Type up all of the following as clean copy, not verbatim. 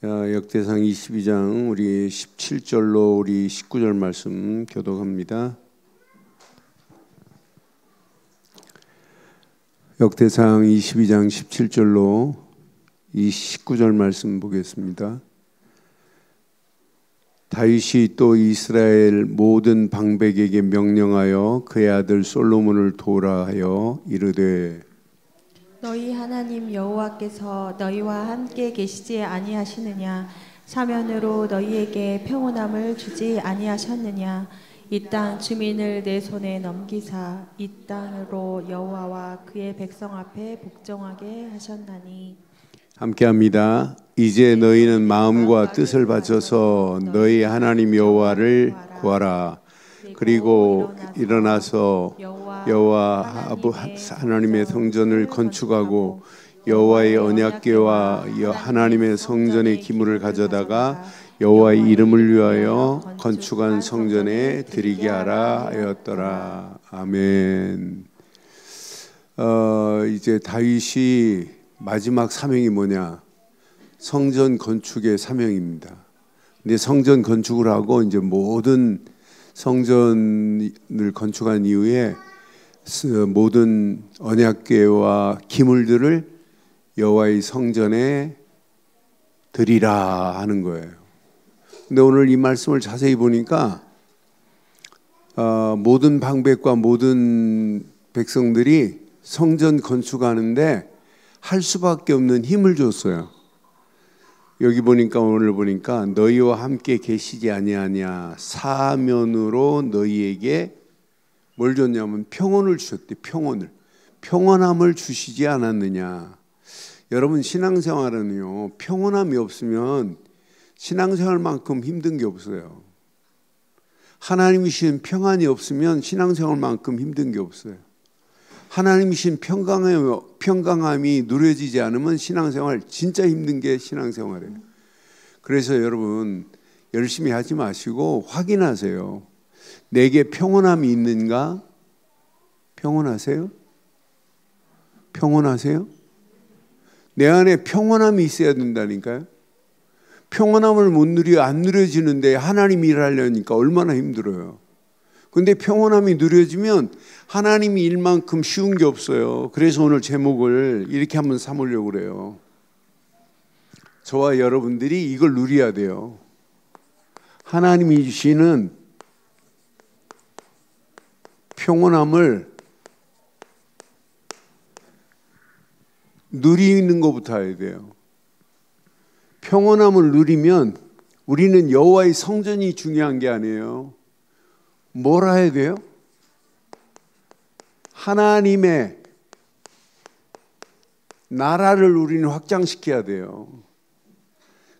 역대상 22장 우리 17절로 우리 19절 말씀 교독합니다. 역대상 22장 17절로 이 19절 말씀 보겠습니다. 다윗이 또 이스라엘 모든 방백에게 명령하여 그의 아들 솔로몬을 도우라 하여 이르되 너희 하나님 여호와께서 너희와 함께 계시지 아니하시느냐? 사면으로 너희에게 평온함을 주지 아니하셨느냐? 이 땅 주민을 내 손에 넘기사 이 땅으로 여호와와 그의 백성 앞에 복종하게 하셨나니. 함께합니다. 이제 너희는 마음과 뜻을 바쳐서 너희 하나님 여호와를 구하라. 그리고 일어나서 여호와 하나님의 성전을 건축하고 여호와의 언약궤와 하나님의 성전의 기물을 가져다가 여호와의 이름을 위하여 건축한 성전에 드리게 하라 하였더라. 아멘. 이제 다윗이 마지막 사명이 뭐냐? 성전 건축의 사명입니다. 근데 성전 건축을 하고 이제 모든 성전을 건축한 이후에 모든 언약궤와 기물들을 여호와의 성전에 드리라 하는 거예요. 근데 오늘 이 말씀을 자세히 보니까 모든 방백과 모든 백성들이 성전 건축하는데 할 수밖에 없는 힘을 줬어요. 여기 보니까 오늘 보니까 너희와 함께 계시지 아니하냐, 사면으로 너희에게 뭘 줬냐면 평온을 주셨대. 평온함을 주시지 않았느냐. 여러분, 신앙생활은요, 평온함이 없으면 신앙생활만큼 힘든 게 없어요. 하나님이 주신 평안이 없으면 신앙생활만큼 힘든 게 없어요. 하나님이 주신 평강함이 누려지지 않으면 신앙생활 진짜 힘든 게 신앙생활이에요. 그래서 여러분 열심히 하지 마시고 확인하세요. 내게 평온함이 있는가? 평온하세요? 평온하세요? 내 안에 평온함이 있어야 된다니까요. 평온함을 안 누려지는데 하나님이 일하려니까 얼마나 힘들어요. 근데 평온함이 누려지면 하나님이 일만큼 쉬운 게 없어요. 그래서 오늘 제목을 이렇게 한번 삼으려고 그래요. 저와 여러분들이 이걸 누려야 돼요. 하나님이 주시는 평온함을 누리는 것부터 해야 돼요. 평온함을 누리면 우리는 여호와의 성전이 중요한 게 아니에요. 뭘 해야 돼요? 하나님의 나라를 우리는 확장시켜야 돼요.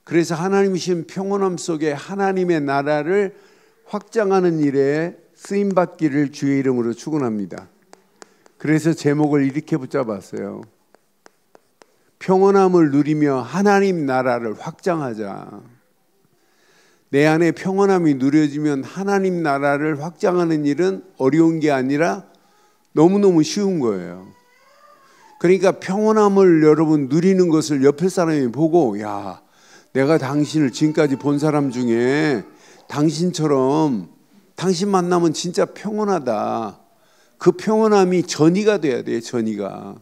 그래서 하나님이 주신 평온함 속에 하나님의 나라를 확장하는 일에 쓰임받기를 주의 이름으로 축원합니다. 그래서 제목을 이렇게 붙잡았어요. 평온함을 누리며 하나님 나라를 확장하자. 내 안에 평온함이 누려지면 하나님 나라를 확장하는 일은 어려운 게 아니라 너무너무 쉬운 거예요. 그러니까 평온함을 여러분 누리는 것을 옆에 사람이 보고, 야, 내가 당신을 지금까지 본 사람 중에 당신처럼 당신 만나면 진짜 평온하다. 그 평온함이 전이가 돼야 돼요. 전이가.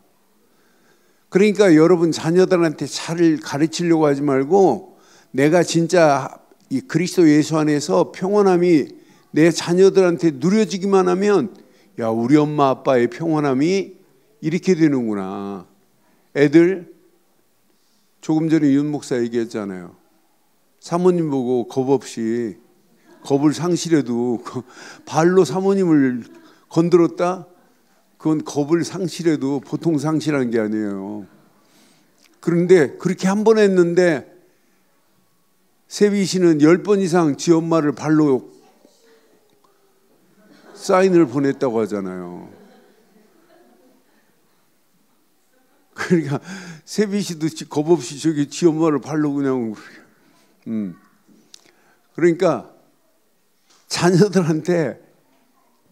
그러니까 여러분 자녀들한테 잘 가르치려고 하지 말고 내가 진짜 이 그리스도 예수 안에서 평온함이 내 자녀들한테 누려지기만 하면, 야, 우리 엄마 아빠의 평온함이 이렇게 되는구나. 애들 조금 전에 윤 목사 얘기했잖아요. 사모님 보고 겁을 상실해도 발로 사모님을 건드렸다? 그건 겁을 상실해도 보통 상실한 게 아니에요. 그런데 그렇게 한 번 했는데 세비 씨는 10번 이상 지 엄마를 발로 사인을 보냈다고 하잖아요. 그러니까 세비 씨도 겁 없이 저기 지 엄마를 발로 그냥 그러니까 자녀들한테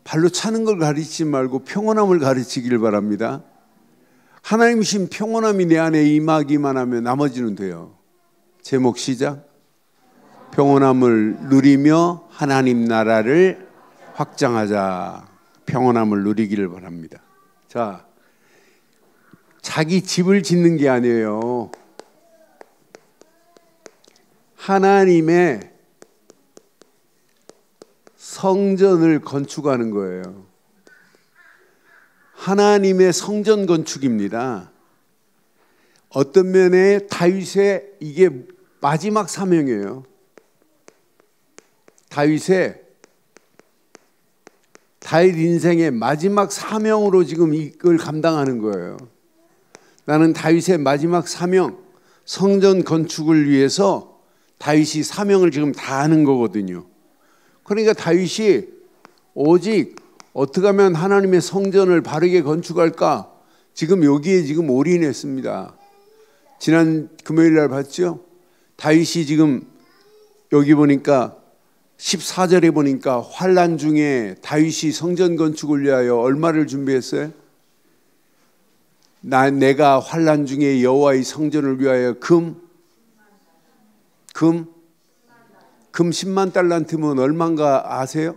발로 차는 걸 가르치지 말고 평온함을 가르치길 바랍니다. 하나님 주신 평온함이 내 안에 임하기만 하면 나머지는 돼요. 제목 시작. 평온함을 누리며 하나님 나라를 확장하자. 평온함을 누리기를 바랍니다. 자, 자기 집을 짓는 게 아니에요. 하나님의 성전을 건축하는 거예요. 하나님의 성전 건축입니다. 어떤 면에 다윗의 이게 마지막 사명이에요. 다윗 인생의 마지막 사명으로 지금 이걸 감당하는 거예요. 나는 다윗의 마지막 사명, 성전 건축을 위해서 다윗이 사명을 지금 다 하는 거거든요. 그러니까 다윗이 오직 어떻게 하면 하나님의 성전을 바르게 건축할까? 지금 여기에 지금 올인했습니다. 지난 금요일 날 봤죠? 다윗이 지금 여기 보니까 14절에 보니까 환난 중에 다윗이 성전 건축을 위하여 얼마를 준비했어요? 내가 환난 중에 여호와의 성전을 위하여 금 10만 달란트면 얼마인가 아세요?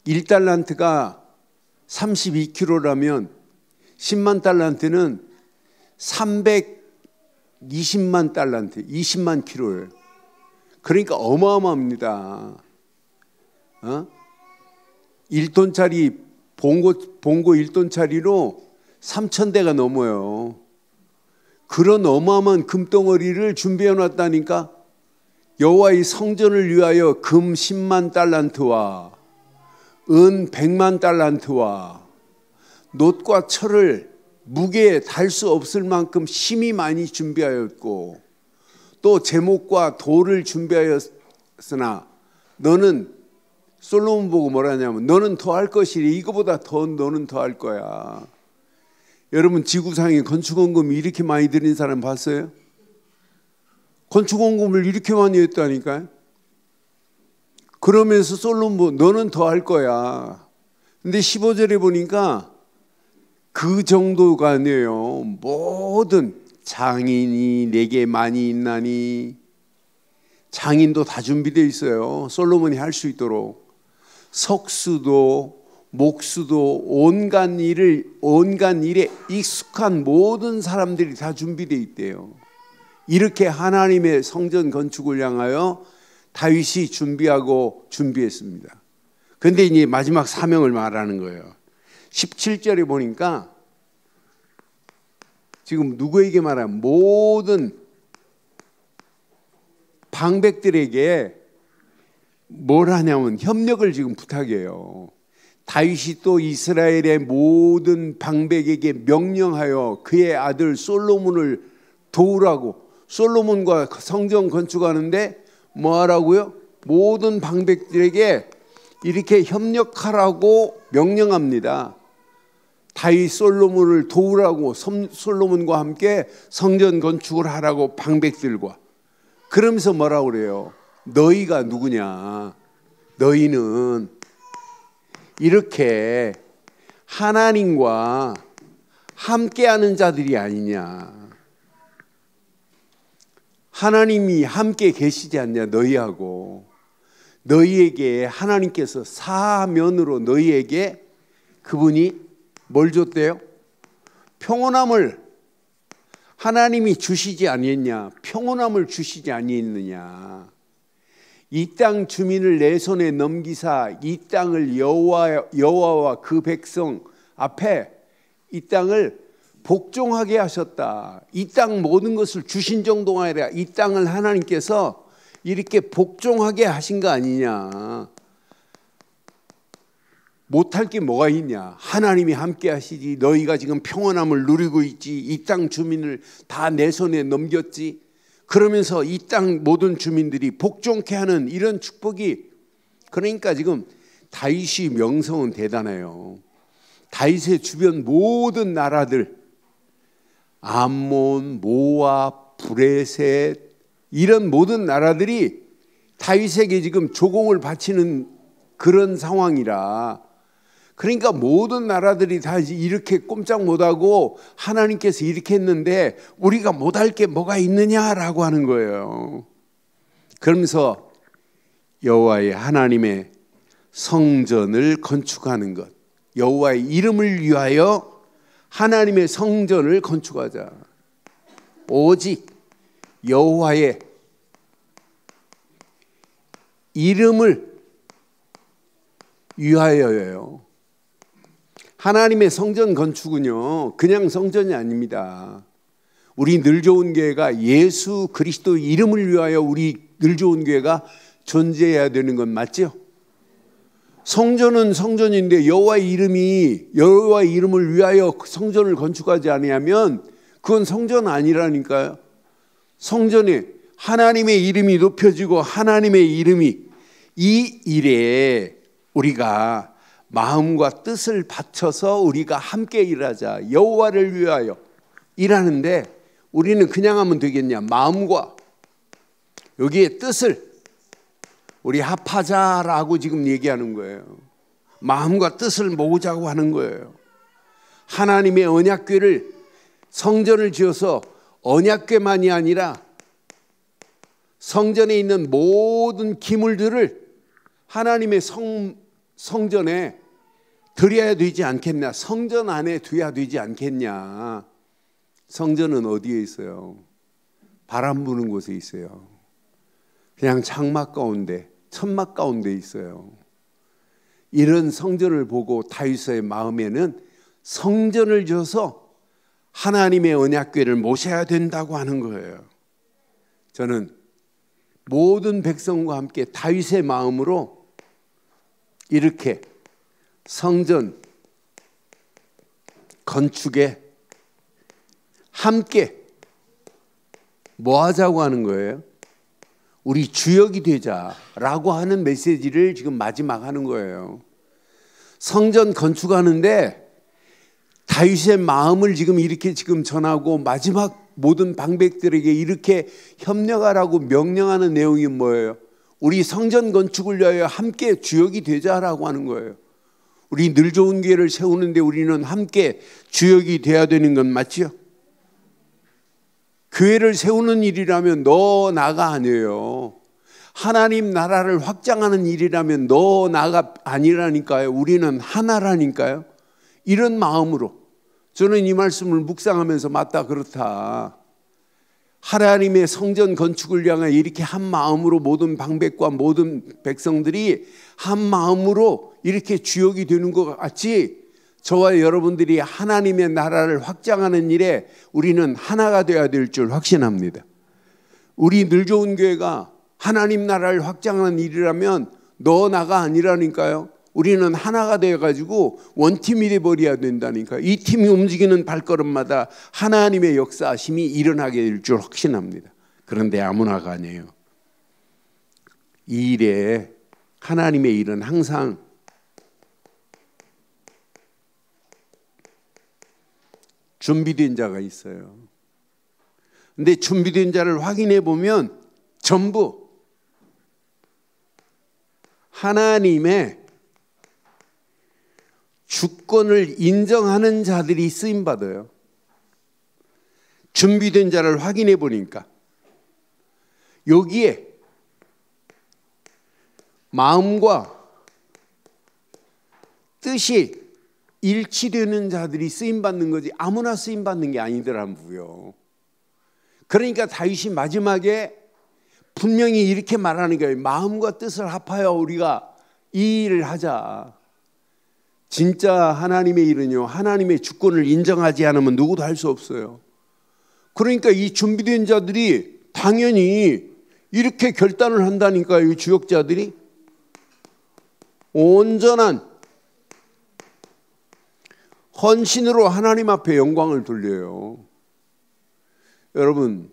1달란트가 32kg라면 10만 달란트는 320만 달란트, 20만 킬로예요. 그러니까 어마어마합니다. 1톤짜리 봉고 1톤짜리로 3,000대가 넘어요. 그런 어마어마한 금덩어리를 준비해 놨다니까. 여호와의 성전을 위하여 금 10만 달란트와 은 100만 달란트와 놋과 철을 무게에 달 수 없을 만큼 힘이 많이 준비하였고 또 제목과 돌을 준비하였으나 너는, 솔로몬 보고 뭐라 하냐면 너는 더 할 것이니 이거보다 더 너는 더 할 거야. 여러분 지구상에 건축원금이 이렇게 많이 드린 사람 봤어요? 건축원금을 이렇게 많이 했다니까요. 그러면서 솔로몬 너는 더 할 거야. 근데 15절에 보니까 그 정도가 아니에요. 모든 장인이 내게 많이 있나니, 장인도 다 준비되어 있어요. 솔로몬이 할 수 있도록. 석수도 목수도 온갖 일에 익숙한 모든 사람들이 다 준비되어 있대요. 이렇게 하나님의 성전 건축을 향하여 다윗이 준비했습니다. 그런데 이제 마지막 사명을 말하는 거예요. 17절에 보니까 지금 누구에게 말하면 모든 방백들에게 뭘 하냐면 협력을 지금 부탁해요. 다윗이 또 이스라엘의 모든 방백에게 명령하여 그의 아들 솔로몬을 도우라고, 솔로몬과 성전 건축하는데 뭐 하라고요? 모든 방백들에게 이렇게 협력하라고 명령합니다. 다윗 솔로몬을 도우라고, 솔로몬과 함께 성전 건축을 하라고 방백들과. 그러면서 뭐라고 그래요? 너희가 누구냐? 너희는 이렇게 하나님과 함께하는 자들이 아니냐. 하나님이 함께 계시지 않냐 너희하고. 너희에게 하나님께서 사면으로 너희에게 그분이 뭘 줬대요? 평온함을 하나님이 주시지 아니했냐. 평온함을 주시지 아니했느냐. 이 땅 주민을 내 손에 넘기사 이 땅을 여호와와 그 백성 앞에 이 땅을 복종하게 하셨다. 이 땅 모든 것을 주신 정도가 아니라 이 땅을 하나님께서 이렇게 복종하게 하신 거 아니냐. 못할 게 뭐가 있냐. 하나님이 함께 하시지. 너희가 지금 평온함을 누리고 있지. 이 땅 주민을 다 내 손에 넘겼지. 그러면서 이 땅 모든 주민들이 복종케 하는 이런 축복이. 그러니까 지금 다윗의 명성은 대단해요. 다윗의 주변 모든 나라들, 암몬, 모압, 브레셋, 이런 모든 나라들이 다윗에게 지금 조공을 바치는 그런 상황이라. 그러니까 모든 나라들이 다 이렇게 꼼짝 못하고 하나님께서 이렇게 했는데 우리가 못할 게 뭐가 있느냐라고 하는 거예요. 그러면서 여호와의 하나님의 성전을 건축하는 것, 여호와의 이름을 위하여 하나님의 성전을 건축하자. 오직 여호와의 이름을 위하여예요. 하나님의 성전 건축은요, 그냥 성전이 아닙니다. 우리 늘 좋은 교회가 예수 그리스도 이름을 위하여 우리 늘 좋은 교회가 존재해야 되는 건 맞죠? 성전은 성전인데 여호와의 이름을 위하여 성전을 건축하지 아니하면 그건 성전 아니라니까요. 성전에 하나님의 이름이 높여지고 하나님의 이름이 이 일에 우리가 마음과 뜻을 바쳐서 우리가 함께 일하자. 여호와를 위하여 일하는데 우리는 그냥 하면 되겠냐? 마음과 여기에 뜻을 우리 합하자라고 지금 얘기하는 거예요. 마음과 뜻을 모으자고 하는 거예요. 하나님의 언약궤를 성전을 지어서 언약궤만이 아니라 성전에 있는 모든 기물들을 하나님의 성전에 드려야 되지 않겠냐? 성전 안에 둬야 되지 않겠냐? 성전은 어디에 있어요? 바람 부는 곳에 있어요. 그냥 장막 가운데, 천막 가운데 있어요. 이런 성전을 보고 다윗의 마음에는 성전을 지어서 하나님의 언약궤를 모셔야 된다고 하는 거예요. 저는 모든 백성과 함께 다윗의 마음으로 이렇게 성전 건축에 함께 뭐 하자고 하는 거예요? 우리 주역이 되자라고 하는 메시지를 지금 마지막 하는 거예요. 성전 건축하는데 다윗의 마음을 지금 이렇게 지금 전하고 마지막 모든 방백들에게 이렇게 협력하라고 명령하는 내용이 뭐예요? 우리 성전 건축을 위하여 함께 주역이 되자라고 하는 거예요. 우리 늘 좋은 교회를 세우는데 우리는 함께 주역이 돼야 되는 건 맞죠? 교회를 세우는 일이라면 너 나가 아니에요. 하나님 나라를 확장하는 일이라면 너 나가 아니라니까요. 우리는 하나라니까요. 이런 마음으로 저는 이 말씀을 묵상하면서 맞다 그렇다. 하나님의 성전 건축을 향해 이렇게 한 마음으로 모든 방백과 모든 백성들이 한 마음으로 이렇게 주역이 되는 것 같이 저와 여러분들이 하나님의 나라를 확장하는 일에 우리는 하나가 되어야 될 줄 확신합니다. 우리 늘 좋은 교회가 하나님 나라를 확장하는 일이라면 너 나가 아니라니까요. 우리는 하나가 되어가지고 원팀이 되어버려야 된다니까. 이 팀이 움직이는 발걸음마다 하나님의 역사심이 일어나게 될 줄 확신합니다. 그런데 아무나가 아니에요. 이 일에 하나님의 일은 항상 준비된 자가 있어요. 근데 준비된 자를 확인해 보면 전부 하나님의 주권을 인정하는 자들이 쓰임받아요. 준비된 자를 확인해 보니까 여기에 마음과 뜻이 일치되는 자들이 쓰임받는 거지 아무나 쓰임받는 게 아니더라고요. 그러니까 다윗이 마지막에 분명히 이렇게 말하는 거예요. 마음과 뜻을 합하여 우리가 이 일을 하자. 진짜 하나님의 일은요, 하나님의 주권을 인정하지 않으면 누구도 할 수 없어요. 그러니까 이 준비된 자들이 당연히 이렇게 결단을 한다니까요. 이 주역자들이 온전한 헌신으로 하나님 앞에 영광을 돌려요. 여러분,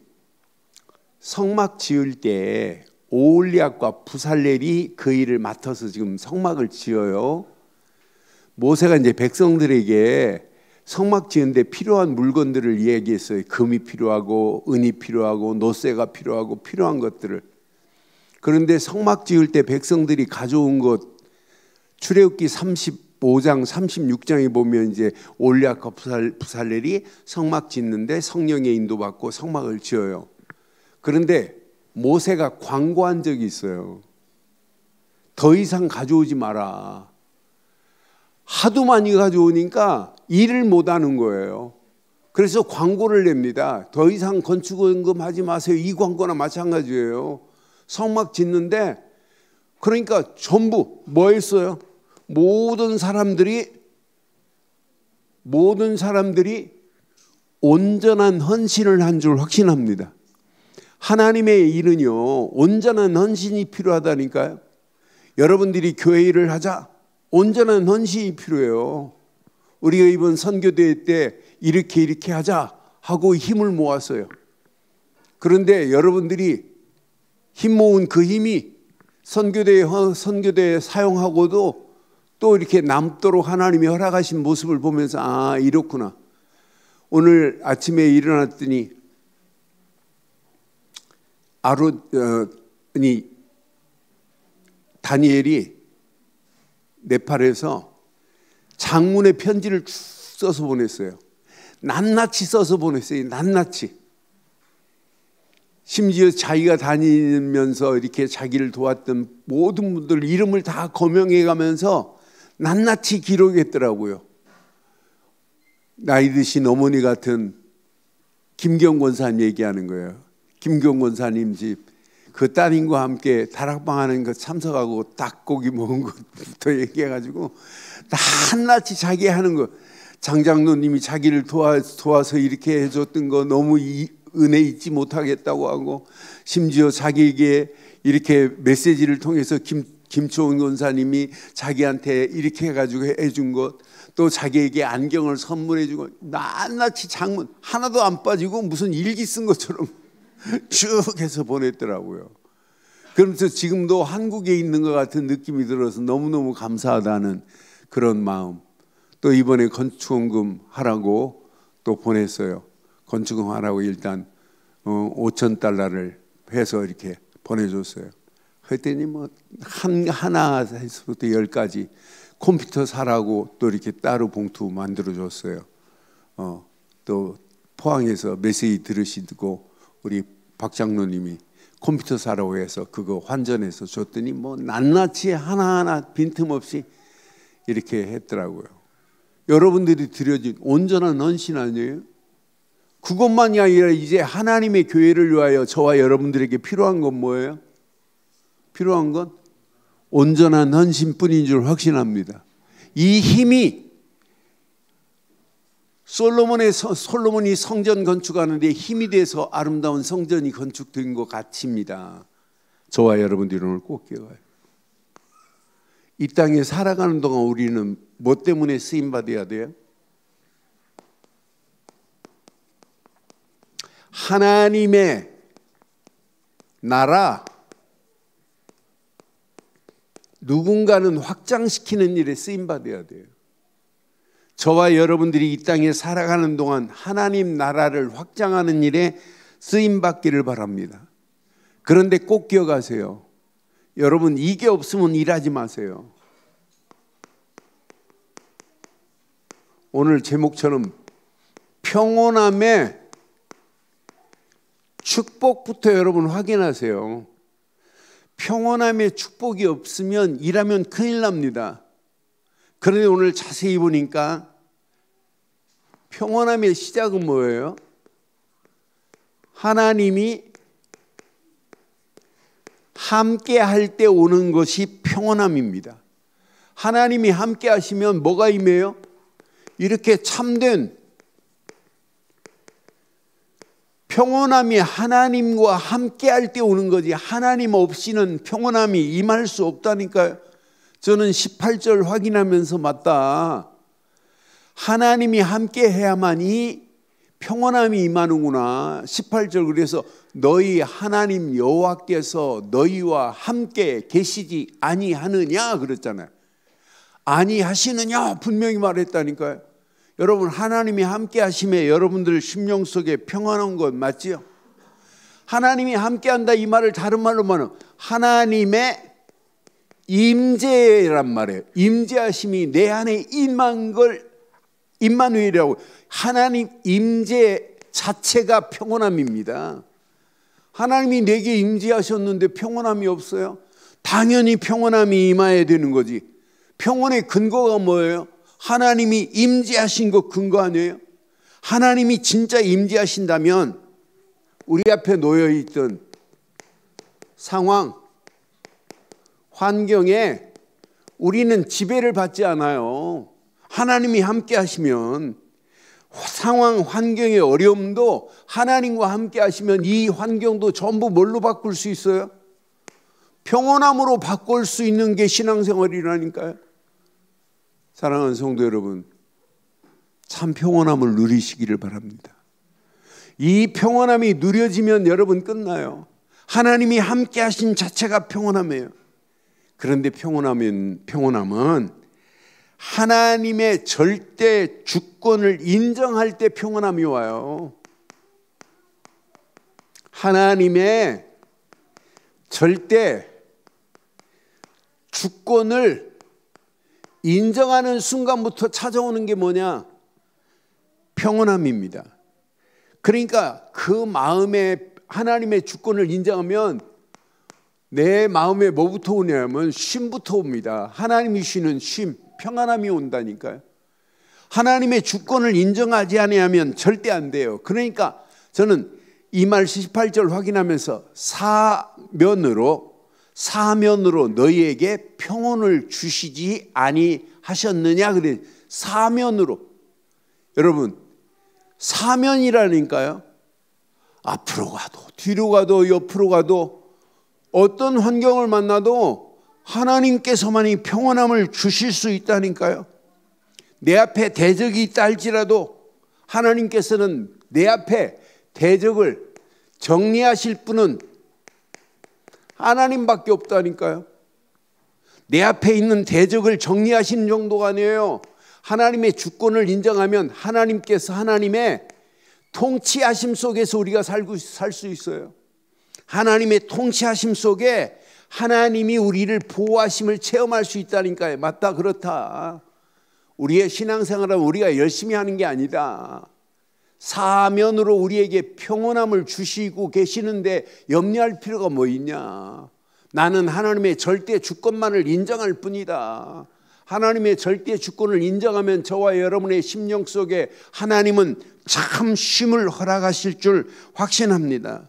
성막 지을 때 오홀리압과 부살렐이 그 일을 맡아서 지금 성막을 지어요. 모세가 이제 백성들에게 성막 지은데 필요한 물건들을 얘기했어요. 금이 필요하고 은이 필요하고 노쇠가 필요하고 필요한 것들을. 그런데 성막 지을 때 백성들이 가져온 것 출애굽기 35장 36장에 보면 이제 올리아카 부살렐이 성막 짓는데 성령의 인도받고 성막을 지어요. 그런데 모세가 광고한 적이 있어요. 더 이상 가져오지 마라. 하도 많이 가져오니까 일을 못하는 거예요. 그래서 광고를 냅니다. 더 이상 건축원금 하지 마세요. 이 광고나 마찬가지예요. 성막 짓는데 그러니까 전부 뭐 했어요? 모든 사람들이 온전한 헌신을 한 줄 확신합니다. 하나님의 일은요, 온전한 헌신이 필요하다니까요. 여러분들이 교회 일을 하자, 온전한 헌신이 필요해요. 우리가 이번 선교대회 때 이렇게 하자 하고 힘을 모았어요. 그런데 여러분들이 힘 모은 그 힘이 선교대에 사용하고도 또 이렇게 남도록 하나님이 허락하신 모습을 보면서 아, 이렇구나. 오늘 아침에 일어났더니 다니엘이 네팔에서 장문의 편지를 써서 보냈어요. 낱낱이 써서 보냈어요. 낱낱이. 심지어 자기가 다니면서 이렇게 자기를 도왔던 모든 분들 이름을 다 거명해 가면서 낱낱이 기록했더라고요. 나이 드신 어머니 같은 김경 권사님 얘기하는 거예요. 김경 권사님 집 그 따님과 함께 다락방하는 거 참석하고 닭고기 먹은 것부터 얘기해가지고 낱낱이 자기 하는 거, 장장로님이 자기를 도와서 이렇게 해줬던 거 너무 은혜 잊지 못하겠다고 하고, 심지어 자기에게 이렇게 메시지를 통해서 김초은 권사님이 자기한테 이렇게 해가지고 해준 것, 또 자기에게 안경을 선물해 주고, 낱낱이 장문 하나도 안 빠지고 무슨 일기 쓴 것처럼 쭉 해서 보냈더라고요. 그러면서 지금도 한국에 있는 것 같은 느낌이 들어서 너무너무 감사하다는 그런 마음. 또 이번에 건축원금 하라고 또 보냈어요. 건축원금 하라고 일단 $5,000를 해서 이렇게 보내줬어요. 그랬더니 뭐 하나에서부터 10가지 컴퓨터 사라고 또 이렇게 따로 봉투 만들어줬어요. 또 포항에서 메시지 들으시고 우리 박 장로님이 컴퓨터 사라고 해서 그거 환전해서 줬더니 뭐 낱낱이 하나하나 빈틈없이 이렇게 했더라고요. 여러분들이 드려진 온전한 헌신 아니에요? 그것만이 아니라 이제 하나님의 교회를 위하여 저와 여러분들에게 필요한 건 뭐예요? 필요한 건 온전한 헌신뿐인 줄 확신합니다. 이 힘이 솔로몬이 성전 건축하는데 힘이 돼서 아름다운 성전이 건축된 것 같습니다. 저와 여러분들이 오늘 꼭 기억해요. 이 땅에 살아가는 동안 우리는 뭐 때문에 쓰임받아야 돼요? 하나님의 나라, 누군가는 확장시키는 일에 쓰임받아야 돼요. 저와 여러분들이 이 땅에 살아가는 동안 하나님 나라를 확장하는 일에 쓰임받기를 바랍니다. 그런데 꼭 기억하세요. 여러분, 이게 없으면 일하지 마세요. 오늘 제목처럼 평온함의 축복부터 여러분 확인하세요. 평온함의 축복이 없으면 일하면 큰일 납니다. 그런데 오늘 자세히 보니까 평온함의 시작은 뭐예요? 하나님이 함께 할 때 오는 것이 평온함입니다. 하나님이 함께 하시면 뭐가 임해요? 이렇게 참된 평온함이 하나님과 함께 할 때 오는 거지, 하나님 없이는 평온함이 임할 수 없다니까요. 저는 18절 확인하면서 맞다. 하나님이 함께 해야만이 평온함이 임하는구나. 18절 그래서 너희 하나님 여호와께서 너희와 함께 계시지 아니하느냐 그랬잖아요. 아니하시느냐 분명히 말했다니까요. 여러분, 하나님이 함께 하심에 여러분들 심령 속에 평안한 것 맞지요? 하나님이 함께 한다 이 말을 다른 말로 말하면 하나님의 임재란 말이에요. 임재하심이 내 안에 임한 걸 임마누엘이라고. 하나님 임재 자체가 평온함입니다. 하나님이 내게 임재하셨는데 평온함이 없어요? 당연히 평온함이 임해야 되는 거지. 평온의 근거가 뭐예요? 하나님이 임재하신 것 근거 아니에요? 하나님이 진짜 임재하신다면 우리 앞에 놓여있던 상황, 환경에 우리는 지배를 받지 않아요. 하나님이 함께 하시면 상황, 환경의 어려움도 하나님과 함께 하시면 이 환경도 전부 뭘로 바꿀 수 있어요? 평온함으로 바꿀 수 있는 게 신앙생활이라니까요. 사랑하는 성도 여러분, 참 평온함을 누리시기를 바랍니다. 이 평온함이 누려지면 여러분 끝나요. 하나님이 함께 하신 자체가 평온함이에요. 그런데 평온함은 하나님의 절대 주권을 인정할 때 평온함이 와요. 하나님의 절대 주권을 인정하는 순간부터 찾아오는 게 뭐냐? 평온함입니다. 그러니까 그 마음에 하나님의 주권을 인정하면 내 마음에 뭐부터 오냐면 쉼부터 옵니다. 하나님이 쉬는 쉼, 평안함이 온다니까요. 하나님의 주권을 인정하지 아니하면 절대 안 돼요. 그러니까 저는 이 말 18절 확인하면서 사면으로 너희에게 평온을 주시지 아니하셨느냐 그래. 사면으로. 여러분, 사면이라니까요. 앞으로 가도 뒤로 가도 옆으로 가도 어떤 환경을 만나도 하나님께서만이 평온함을 주실 수 있다니까요. 내 앞에 대적이 있다 할지라도 하나님께서는 내 앞에 대적을 정리하실 분은 하나님밖에 없다니까요. 내 앞에 있는 대적을 정리하시는 정도가 아니에요. 하나님의 주권을 인정하면 하나님께서 하나님의 통치하심 속에서 우리가 살 수 있어요. 하나님의 통치하심 속에 하나님이 우리를 보호하심을 체험할 수 있다니까요. 맞다, 그렇다. 우리의 신앙생활은 우리가 열심히 하는 게 아니다. 사면으로 우리에게 평온함을 주시고 계시는데 염려할 필요가 뭐 있냐. 나는 하나님의 절대 주권만을 인정할 뿐이다. 하나님의 절대 주권을 인정하면 저와 여러분의 심령 속에 하나님은 참 쉼을 허락하실 줄 확신합니다.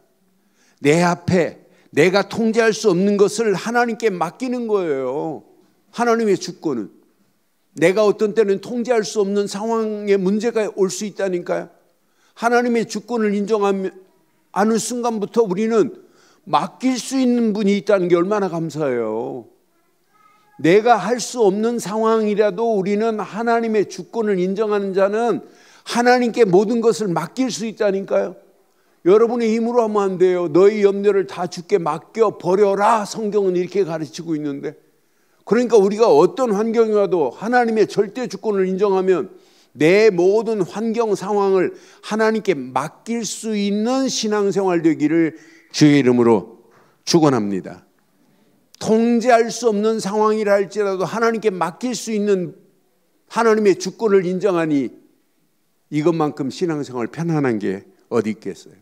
내 앞에 내가 통제할 수 없는 것을 하나님께 맡기는 거예요. 하나님의 주권은. 내가 어떤 때는 통제할 수 없는 상황에 문제가 올 수 있다니까요. 하나님의 주권을 인정하는 순간부터 우리는 맡길 수 있는 분이 있다는 게 얼마나 감사해요. 내가 할 수 없는 상황이라도 우리는 하나님의 주권을 인정하는 자는 하나님께 모든 것을 맡길 수 있다니까요. 여러분의 힘으로 하면 안 돼요. 너희 염려를 다 주께 맡겨 버려라. 성경은 이렇게 가르치고 있는데, 그러니까 우리가 어떤 환경이 와도 하나님의 절대 주권을 인정하면 내 모든 환경 상황을 하나님께 맡길 수 있는 신앙생활 되기를 주의 이름으로 축원합니다. 통제할 수 없는 상황이라 할지라도 하나님께 맡길 수 있는 하나님의 주권을 인정하니 이것만큼 신앙생활 편안한 게 어디 있겠어요.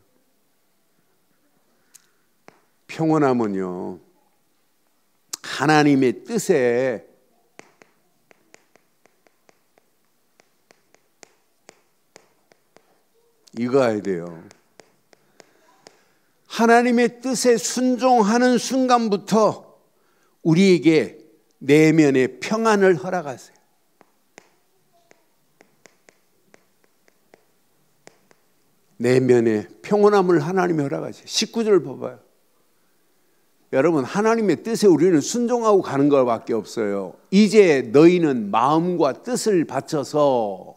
평온함은요, 하나님의 뜻에 이거야 돼요. 하나님의 뜻에 순종하는 순간부터 우리에게 내면의 평안을 허락하세요. 내면의 평온함을 하나님이 허락하세요. 19절 봐봐요. 여러분, 하나님의 뜻에 우리는 순종하고 가는 것밖에 없어요. 이제 너희는 마음과 뜻을 바쳐서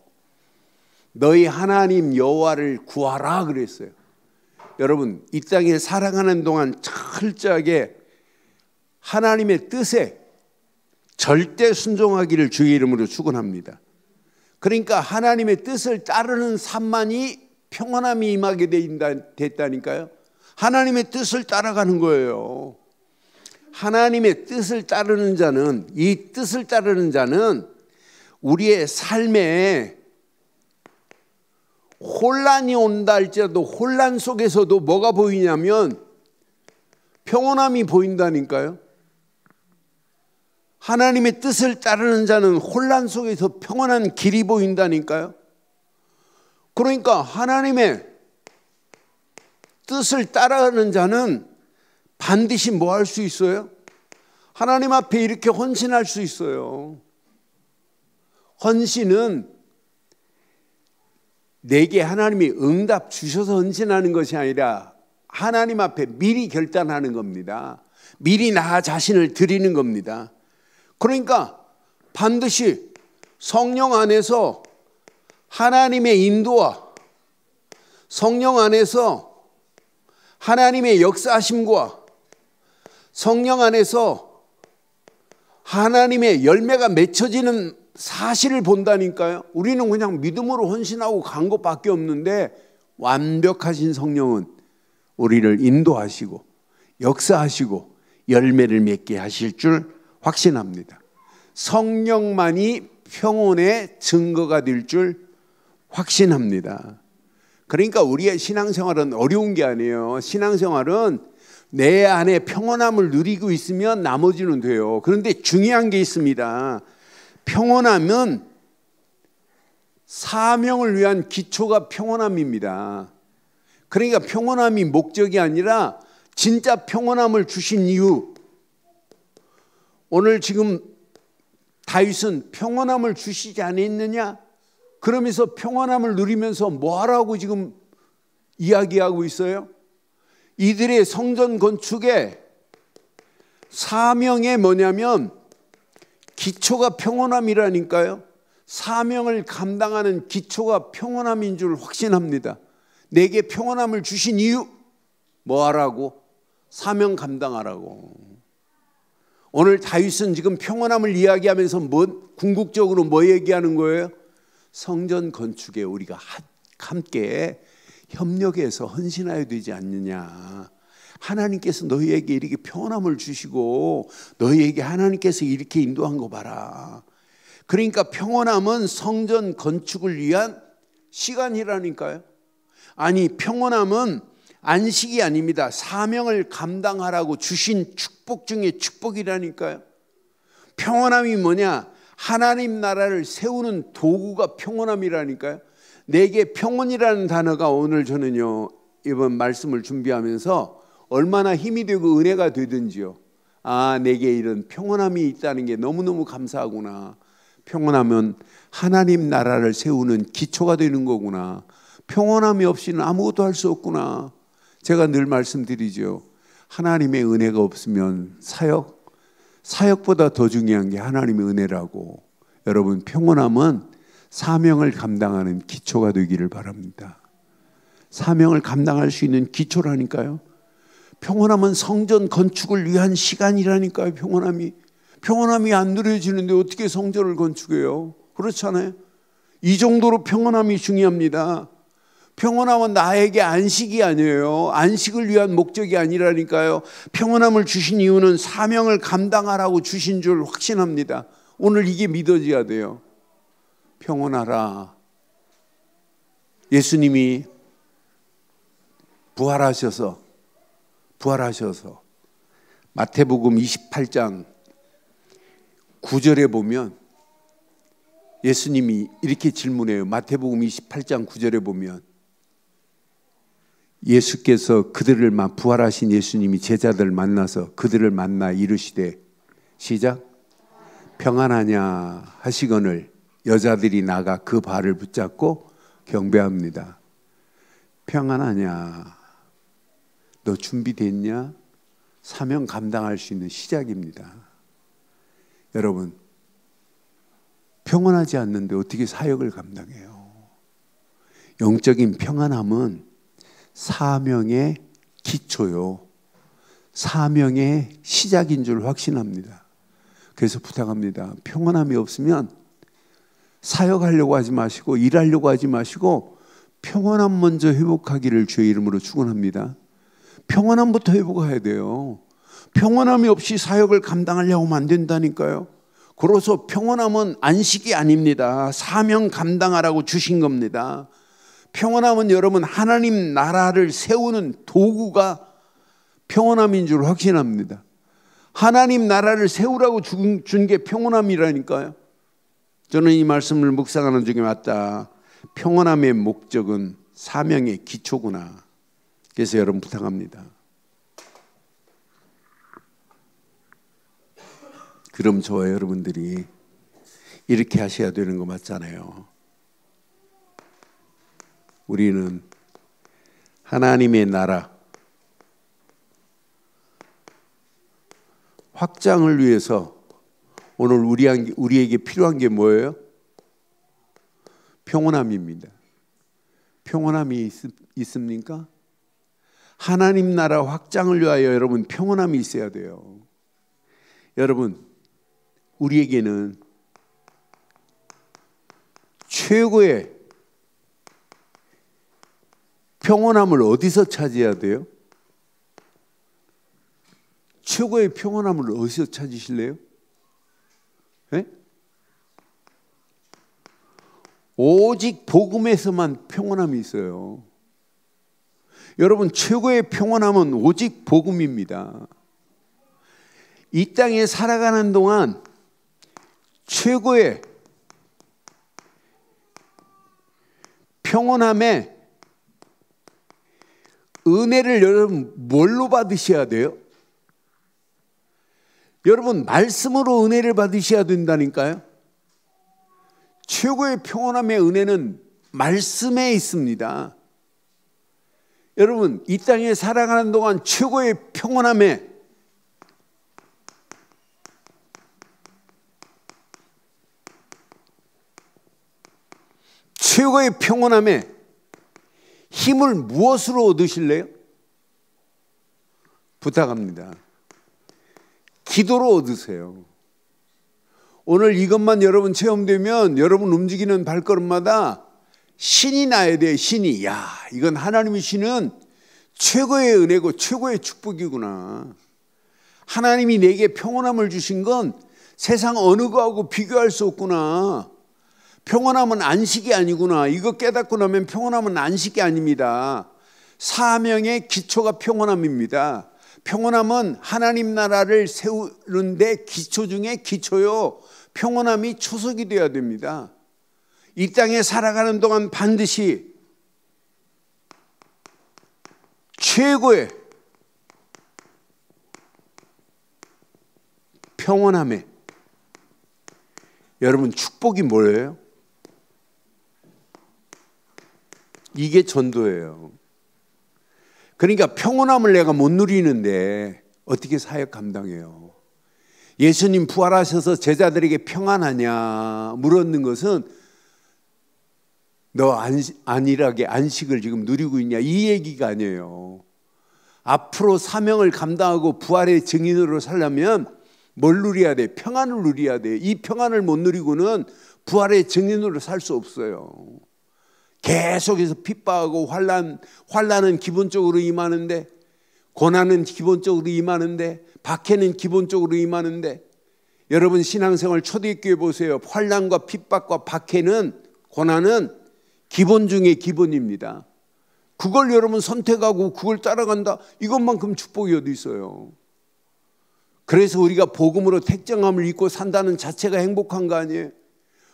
너희 하나님 여호와를 구하라 그랬어요. 여러분, 이 땅에 살아가는 동안 철저하게 하나님의 뜻에 절대 순종하기를 주의 이름으로 축원합니다. 그러니까 하나님의 뜻을 따르는 삶만이 평안함이 임하게 됐다니까요. 하나님의 뜻을 따라가는 거예요. 하나님의 뜻을 따르는 자는, 이 뜻을 따르는 자는 우리의 삶에 혼란이 온다 할지라도 혼란 속에서도 뭐가 보이냐면 평온함이 보인다니까요. 하나님의 뜻을 따르는 자는 혼란 속에서 평온한 길이 보인다니까요. 그러니까 하나님의 뜻을 따라가는 자는 반드시 뭐 할 수 있어요? 하나님 앞에 이렇게 헌신할 수 있어요. 헌신은 내게 하나님이 응답 주셔서 헌신하는 것이 아니라 하나님 앞에 미리 결단하는 겁니다. 미리 나 자신을 드리는 겁니다. 그러니까 반드시 성령 안에서 하나님의 인도와 성령 안에서 하나님의 역사하심과 성령 안에서 하나님의 열매가 맺혀지는 사실을 본다니까요. 우리는 그냥 믿음으로 헌신하고 간 것밖에 없는데 완벽하신 성령은 우리를 인도하시고 역사하시고 열매를 맺게 하실 줄 확신합니다. 성령만이 평온의 증거가 될 줄 확신합니다. 그러니까 우리의 신앙생활은 어려운 게 아니에요. 신앙생활은 내 안에 평온함을 누리고 있으면 나머지는 돼요. 그런데 중요한 게 있습니다. 평온함은 사명을 위한 기초가 평온함입니다. 그러니까 평온함이 목적이 아니라 진짜 평온함을 주신 이유. 오늘 지금 다윗은 평온함을 주시지 않았느냐? 그러면서 평온함을 누리면서 뭐하라고 지금 이야기하고 있어요? 이들의 성전 건축의 사명이 뭐냐면 기초가 평온함이라니까요. 사명을 감당하는 기초가 평온함인 줄 확신합니다. 내게 평온함을 주신 이유 뭐하라고? 사명 감당하라고. 오늘 다윗은 지금 평온함을 이야기하면서 궁극적으로 뭐 얘기하는 거예요? 성전 건축에 우리가 함께 협력해서 헌신해야 되지 않느냐. 하나님께서 너희에게 이렇게 평온함을 주시고 너희에게 하나님께서 이렇게 인도한 거 봐라. 그러니까 평온함은 성전 건축을 위한 시간이라니까요. 아니, 평온함은 안식이 아닙니다. 사명을 감당하라고 주신 축복 중에 축복이라니까요. 평온함이 뭐냐? 하나님 나라를 세우는 도구가 평온함이라니까요. 내게 평온이라는 단어가 오늘 저는요, 이번 말씀을 준비하면서 얼마나 힘이 되고 은혜가 되든지요. 아, 내게 이런 평온함이 있다는 게 너무너무 감사하구나. 평온하면 하나님 나라를 세우는 기초가 되는 거구나. 평온함이 없이는 아무것도 할 수 없구나. 제가 늘 말씀드리죠. 하나님의 은혜가 없으면 사역보다 더 중요한 게 하나님의 은혜라고. 여러분, 평온함은 사명을 감당하는 기초가 되기를 바랍니다. 사명을 감당할 수 있는 기초라니까요. 평온함은 성전 건축을 위한 시간이라니까요. 평온함이 안 누려지는데 어떻게 성전을 건축해요? 그렇잖아요. 이 정도로 평온함이 중요합니다. 평온함은 나에게 안식이 아니에요. 안식을 위한 목적이 아니라니까요. 평온함을 주신 이유는 사명을 감당하라고 주신 줄 확신합니다. 오늘 이게 믿어져야 돼요. 평온하라. 예수님이 부활하셔서 마태복음 28장 9절에 보면 예수님이 이렇게 질문해요. 마태복음 28장 9절에 보면 예수께서 부활하신 예수님이 제자들을 만나서 그들을 만나 이르시되, 시작, 평안하냐 하시거늘 여자들이 나가 그 발을 붙잡고 경배합니다. 평안하냐? 너 준비됐냐? 사명 감당할 수 있는 시작입니다. 여러분, 평안하지 않는데 어떻게 사역을 감당해요? 영적인 평안함은 사명의 기초요, 사명의 시작인 줄 확신합니다. 그래서 부탁합니다. 평안함이 없으면 사역하려고 하지 마시고 일하려고 하지 마시고 평안함 먼저 회복하기를 주의 이름으로 축원합니다. 평안함부터 회복해야 돼요. 평온함이 없이 사역을 감당하려고 하면 안 된다니까요. 그래서 평온함은 안식이 아닙니다. 사명 감당하라고 주신 겁니다. 평온함은 여러분 하나님 나라를 세우는 도구가 평온함인 줄 확신합니다. 하나님 나라를 세우라고 준 게 평온함이라니까요. 저는 이 말씀을 묵상하는 중에 맞다. 평온함의 목적은 사명의 기초구나. 그래서 여러분 부탁합니다. 그럼 저와 여러분들이 이렇게 하셔야 되는 거 맞잖아요. 우리는 하나님의 나라 확장을 위해서 오늘 우리에게 필요한 게 뭐예요? 평온함입니다. 평온함이 있습니까? 하나님 나라 확장을 위하여 여러분 평온함이 있어야 돼요. 여러분 우리에게는 최고의 평온함을 어디서 찾아야 돼요? 최고의 평온함을 어디서 찾으실래요? 네? 오직 복음에서만 평온함이 있어요. 여러분 최고의 평온함은 오직 복음입니다. 이 땅에 살아가는 동안 최고의 평온함의 은혜를 여러분 뭘로 받으셔야 돼요? 여러분 말씀으로 은혜를 받으셔야 된다니까요. 최고의 평온함의 은혜는 말씀에 있습니다. 여러분 이 땅에 살아가는 동안 최고의 평온함의 힘을 무엇으로 얻으실래요? 부탁합니다. 기도로 얻으세요. 오늘 이것만 여러분 체험되면 여러분 움직이는 발걸음마다 신이 나야 돼요. 신이. 야, 이건 하나님의 신은 최고의 은혜고 최고의 축복이구나. 하나님이 내게 평온함을 주신 건 세상 어느 거하고 비교할 수 없구나. 평온함은 안식이 아니구나. 이거 깨닫고 나면 평온함은 안식이 아닙니다. 사명의 기초가 평온함입니다. 평온함은 하나님 나라를 세우는데 기초 중에 기초요. 평온함이 초석이 되어야 됩니다. 이 땅에 살아가는 동안 반드시 최고의 평온함에 여러분 축복이 뭐예요? 이게 전도예요. 그러니까 평온함을 내가 못 누리는데 어떻게 사역 감당해요? 예수님 부활하셔서 제자들에게 평안하냐 물었는 것은 너 안일하게 안식을 지금 누리고 있냐 이 얘기가 아니에요. 앞으로 사명을 감당하고 부활의 증인으로 살려면 뭘 누려야 돼? 평안을 누려야 돼. 이 평안을 못 누리고는 부활의 증인으로 살 수 없어요. 계속해서 핍박하고 환난은 기본적으로 임하는데, 고난은 기본적으로 임하는데, 박해는 기본적으로 임하는데, 여러분 신앙생활 초대교회 보세요. 환난과 핍박과 박해는, 고난은 기본 중에 기본입니다. 그걸 여러분 선택하고 그걸 따라간다, 이것만큼 축복이 어디 있어요? 그래서 우리가 복음으로 택정함을 입고 산다는 자체가 행복한 거 아니에요?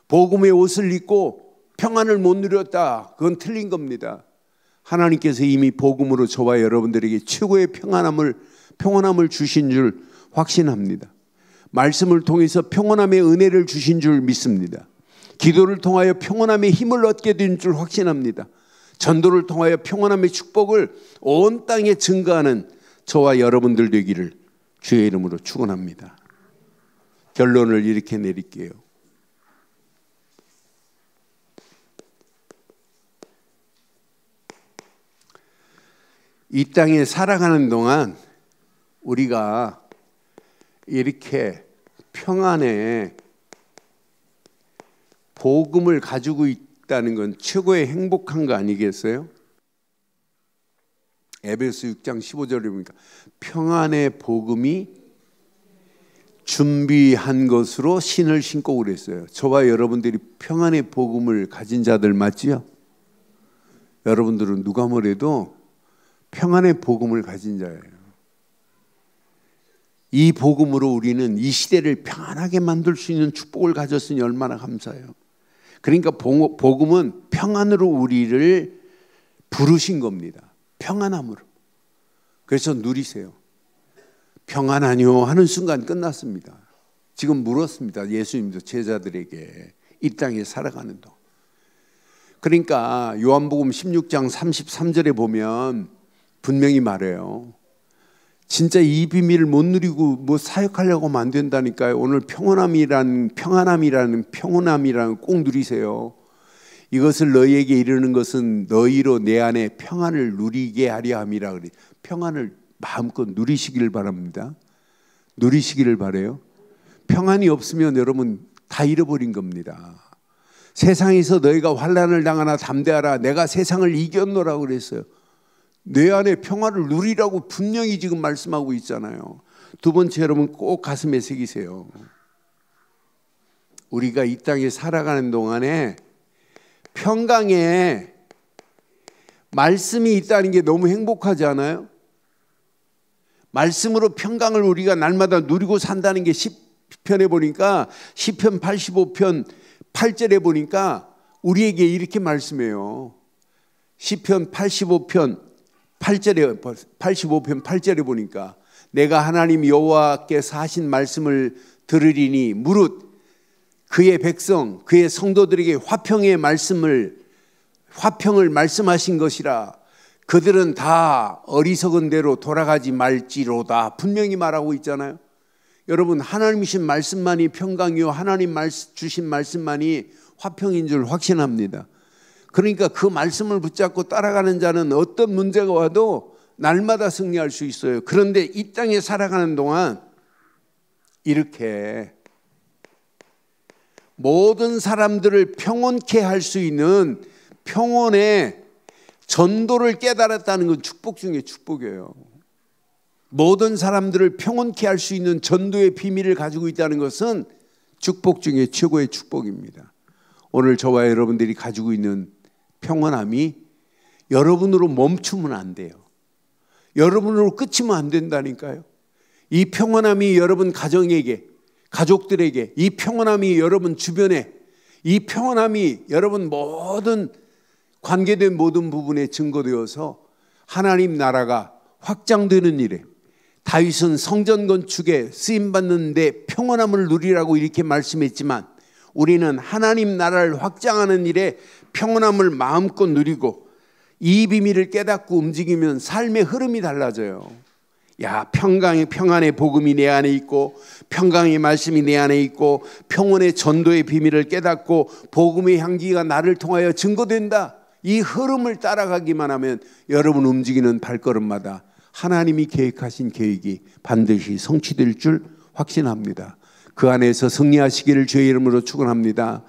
복음의 옷을 입고 평안을 못 누렸다, 그건 틀린 겁니다. 하나님께서 이미 복음으로 저와 여러분들에게 최고의 평안함을 주신 줄 확신합니다. 말씀을 통해서 평안함의 은혜를 주신 줄 믿습니다. 기도를 통하여 평안함의 힘을 얻게 된 줄 확신합니다. 전도를 통하여 평안함의 축복을 온 땅에 증거하는 저와 여러분들 되기를 주의 이름으로 축원합니다. 결론을 이렇게 내릴게요. 이 땅에 살아가는 동안 우리가 이렇게 평안에 복음을 가지고 있다는 건 최고의 행복한 거 아니겠어요? 에베소 6장 15절에 보니까 평안의 복음이 준비한 것으로 신을 신고 그랬어요. 저와 여러분들이 평안의 복음을 가진 자들 맞지요? 여러분들은 누가 뭐래도 평안의 복음을 가진 자예요. 이 복음으로 우리는 이 시대를 평안하게 만들 수 있는 축복을 가졌으니 얼마나 감사해요. 그러니까 복음은 평안으로 우리를 부르신 겁니다. 평안함으로. 그래서 누리세요. 평안하뇨 하는 순간 끝났습니다. 지금 물었습니다. 예수님도 제자들에게 이 땅에 살아가는 동안. 그러니까 요한복음 16장 33절에 보면 분명히 말해요. 진짜 이 비밀을 못 누리고 뭐 사역하려고 하면 안 된다니까요. 오늘 평안함이라는 꼭 누리세요. 이것을 너희에게 이르는 것은 너희로 내 안에 평안을 누리게 하려 함이라 그래. 평안을 마음껏 누리시기를 바랍니다. 누리시기를 바라요. 평안이 없으면 여러분 다 잃어버린 겁니다. 세상에서 너희가 환난을 당하나 담대하라. 내가 세상을 이겼노라고 그랬어요. 내 안에 평화를 누리라고 분명히 지금 말씀하고 있잖아요. 두 번째, 여러분 꼭 가슴에 새기세요. 우리가 이 땅에 살아가는 동안에 평강에 말씀이 있다는 게 너무 행복하지 않아요? 말씀으로 평강을 우리가 날마다 누리고 산다는 게 시편에 보니까 시편 85편 8절에 보니까 우리에게 이렇게 말씀해요. 시편 85편 8절에 보니까 내가 하나님 여호와께서 하신 말씀을 들으리니 무릇 그의 백성 그의 성도들에게 화평을 말씀하신 것이라. 그들은 다 어리석은 대로 돌아가지 말지로다. 분명히 말하고 있잖아요. 여러분 하나님이신 말씀만이 평강이요 하나님 주신 말씀만이 화평인 줄 확신합니다. 그러니까 그 말씀을 붙잡고 따라가는 자는 어떤 문제가 와도 날마다 승리할 수 있어요. 그런데 이 땅에 살아가는 동안 이렇게 모든 사람들을 평온케 할 수 있는 평온의 전도를 깨달았다는 건 축복 중에 축복이에요. 모든 사람들을 평온케 할 수 있는 전도의 비밀을 가지고 있다는 것은 축복 중에 최고의 축복입니다. 오늘 저와 여러분들이 가지고 있는 평온함이 여러분으로 멈추면 안 돼요. 여러분으로 끝이면 안 된다니까요. 이 평온함이 여러분 가정에게, 가족들에게, 이 평온함이 여러분 주변에, 이 평온함이 여러분 모든 관계된 모든 부분에 증거되어서 하나님 나라가 확장되는 일에, 다윗은 성전 건축에 쓰임받는 데 평온함을 누리라고 이렇게 말씀했지만 우리는 하나님 나라를 확장하는 일에 평온함을 마음껏 누리고 이 비밀을 깨닫고 움직이면 삶의 흐름이 달라져요. 야, 평안의 복음이 내 안에 있고 평강의 말씀이 내 안에 있고 평온의 전도의 비밀을 깨닫고 복음의 향기가 나를 통하여 증거된다. 이 흐름을 따라가기만 하면 여러분 움직이는 발걸음마다 하나님이 계획하신 계획이 반드시 성취될 줄 확신합니다. 그 안에서 승리하시기를 주의 이름으로 축원합니다.